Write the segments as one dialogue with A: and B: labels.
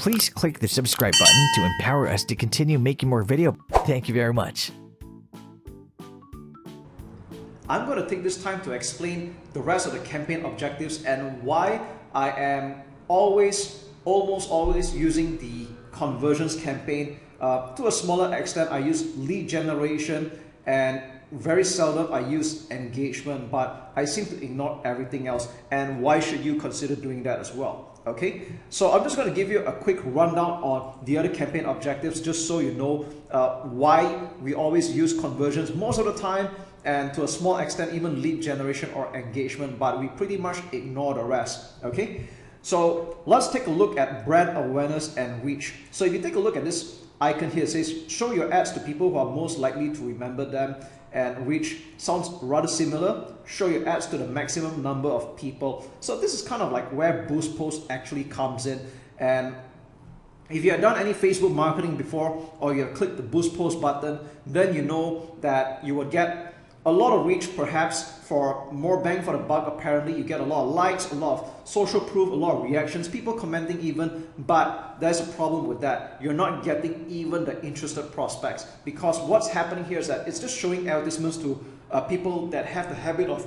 A: Please click the subscribe button to empower us to continue making more video. Thank you very much.
B: I'm going to take this time to explain the rest of the campaign objectives and why I am almost always using the conversions campaign. To a smaller extent, I use lead generation, and very seldom I use engagement, but I seem to ignore everything else. And why should you consider doing that as well? Okay, so I'm just going to give you a quick rundown on the other campaign objectives, just so you know why we always use conversions most of the time, and to a small extent even lead generation or engagement, but we pretty much ignore the rest. Okay, so let's take a look at brand awareness and reach. So if you take a look at this icon here, it says show your ads to people who are most likely to remember them, and reach sounds rather similar. Show your ads to the maximum number of people. So this is kind of like where boost post actually comes in. And if you have done any Facebook marketing before, or you have clicked the boost post button, then you know that you will get a lot of reach, perhaps for more bang for the buck. Apparently you get a lot of likes, a lot of social proof, a lot of reactions, people commenting even, but there's a problem with that. You're not getting even the interested prospects, because what's happening here is that it's just showing advertisements to people that have the habit of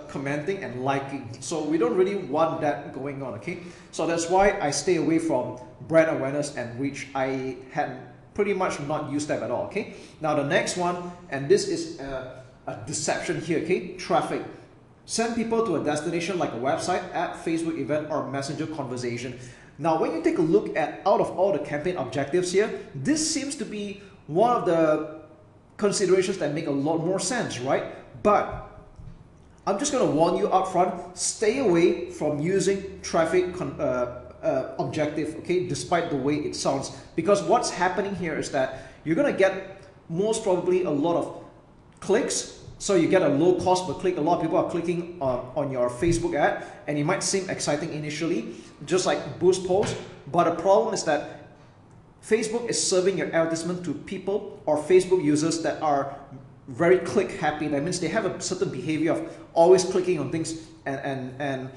B: commenting and liking. So we don't really want that going on. Okay, so that's why I stay away from brand awareness and reach. I had pretty much not used that at all. Okay, now the next one, and this is a deception here. Okay, traffic. Send people to a destination like a website, app, Facebook event, or messenger conversation. Now when you take a look at out of all the campaign objectives here, this seems to be one of the considerations that make a lot more sense, right? But I'm just going to warn you up front, stay away from using traffic objective, okay, despite the way it sounds, because what's happening here is that you're going to get most probably a lot of clicks. So you get a low cost per click. A lot of people are clicking on your Facebook ad, and it might seem exciting initially, just like boost post. But the problem is that Facebook is serving your advertisement to people or Facebook users that are very click happy. That means they have a certain behavior of always clicking on things, and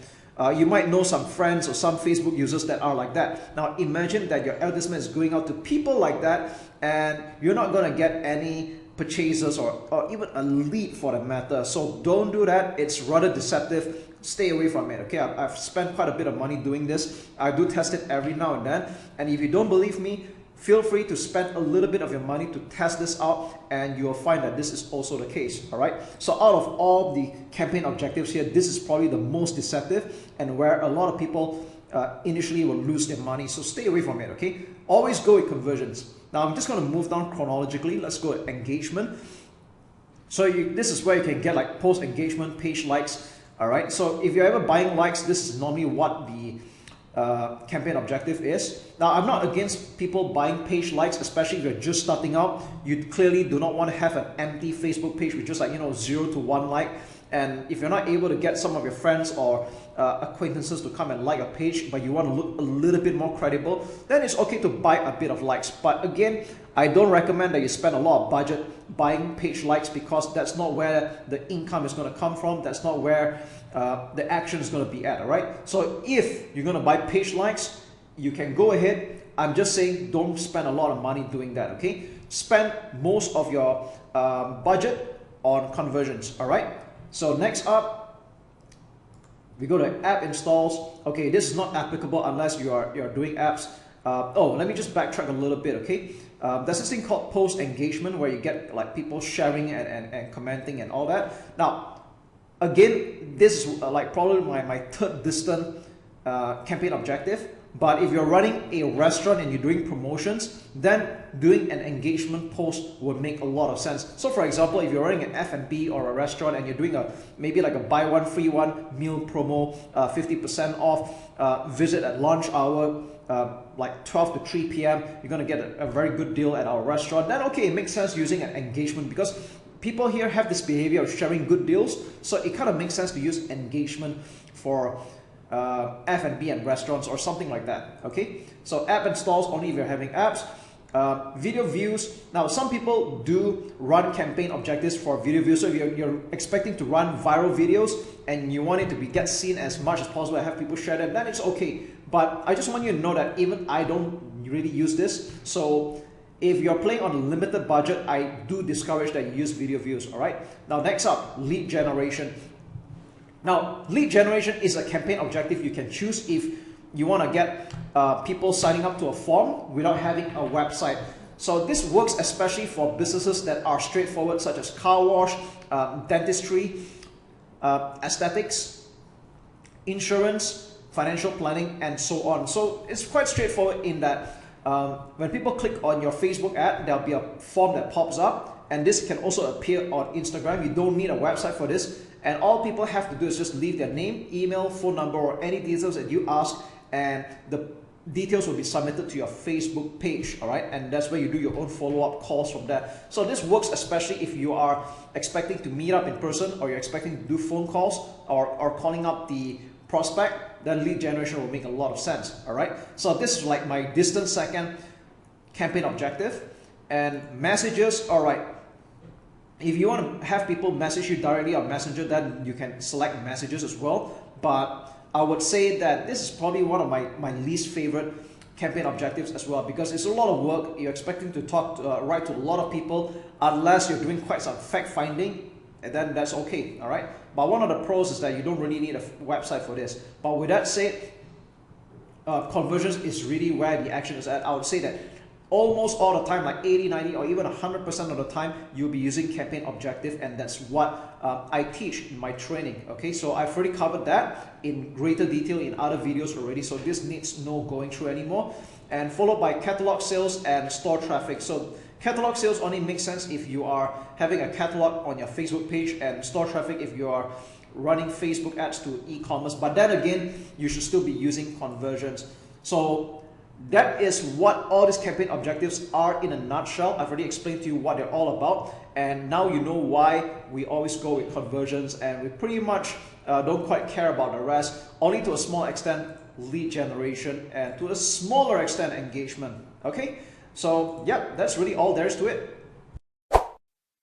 B: you might know some friends or some Facebook users that are like that. Now imagine that your advertisement is going out to people like that, and you're not going to get any purchasers or even a lead for that matter. So don't do that. It's rather deceptive. Stay away from it. Okay, I've spent quite a bit of money doing this. I do test it every now and then, and if you don't believe me, feel free to spend a little bit of your money to test this out, and you'll find that this is also the case. All right, so out of all the campaign objectives here, this is probably the most deceptive, and where a lot of people initially will lose their money. So stay away from it. Okay, always go with conversions. Now I'm just going to move down chronologically. Let's go with engagement. So this is where you can get like post engagement, page likes. All right, so if you're ever buying likes, this is normally what the campaign objective is. Now I'm not against people buying page likes, especially if you're just starting out. You clearly do not want to have an empty Facebook page with just like 0 to 1 like. And if you're not able to get some of your friends or acquaintances to come and like your page, but you want to look a little bit more credible, then it's okay to buy a bit of likes. But again, I don't recommend that you spend a lot of budget buying page likes, because that's not where the income is going to come from. That's not where the action is going to be at. All right, so if you're going to buy page likes, you can go ahead. I'm just saying, don't spend a lot of money doing that. Okay, spend most of your budget on conversions. All right, so next up, we go to app installs. Okay, this is not applicable unless you're doing apps. Oh, let me just backtrack a little bit. Okay, there's this thing called post engagement, where you get like people sharing and commenting and all that. Now again, this is like probably my third distant campaign objective. But if you're running a restaurant and you're doing promotions, then doing an engagement post would make a lot of sense. So for example, if you're running an F&B or a restaurant and you're doing maybe like a buy one free one meal promo, 50% off, visit at lunch hour, like 12 to 3 p.m, you're going to get a very good deal at our restaurant. Then okay, it makes sense using an engagement, because people here have this behavior of sharing good deals. So it kind of makes sense to use engagement for F&B and restaurants or something like that. Okay, so app installs only if you're having apps. Video views. Now some people do run campaign objectives for video views. So if you're expecting to run viral videos and you want it to get seen as much as possible and have people share them, then it's okay. But I just want you to know that even I don't really use this. So if you're playing on a limited budget, I do discourage that you use video views, all right? Now next up, lead generation. Now, lead generation is a campaign objective you can choose if you want to get people signing up to a form without having a website. So this works especially for businesses that are straightforward, such as car wash, dentistry, aesthetics, insurance, financial planning, and so on. So it's quite straightforward in that when people click on your Facebook ad, there'll be a form that pops up, and this can also appear on Instagram. You don't need a website for this, and all people have to do is just leave their name, email, phone number, or any details that you ask, and the details will be submitted to your Facebook page, all right? And that's where you do your own follow-up calls from there. So this works especially if you are expecting to meet up in person, or you're expecting to do phone calls, or calling up the prospect. Then lead generation will make a lot of sense, all right? So this is like my distant second campaign objective. And messages, all right. If you want to have people message you directly on Messenger, then you can select messages as well. But I would say that this is probably one of my least favorite campaign objectives as well, because it's a lot of work. You're expecting to write to a lot of people, unless you're doing quite some fact finding, and then that's okay, all right? But one of the pros is that you don't really need a website for this. But with that said, conversions is really where the action is at. I would say that almost all the time, like 80, 90, or even 100% of the time, you'll be using campaign objective, and that's what I teach in my training, okay? So I've already covered that in greater detail in other videos already, so this needs no going through anymore. And followed by catalog sales and store traffic. So catalog sales only makes sense if you are having a catalog on your Facebook page, and store traffic if you are running Facebook ads to e-commerce. But then again, you should still be using conversions. So that is what all these campaign objectives are in a nutshell. I've already explained to you what they're all about, and now you know why we always go with conversions, and we pretty much don't quite care about the rest, only to a small extent lead generation, and to a smaller extent engagement, okay? So yeah, that's really all there is to it.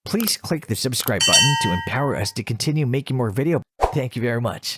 A: Please click the subscribe button to empower us to continue making more video. Thank you very much.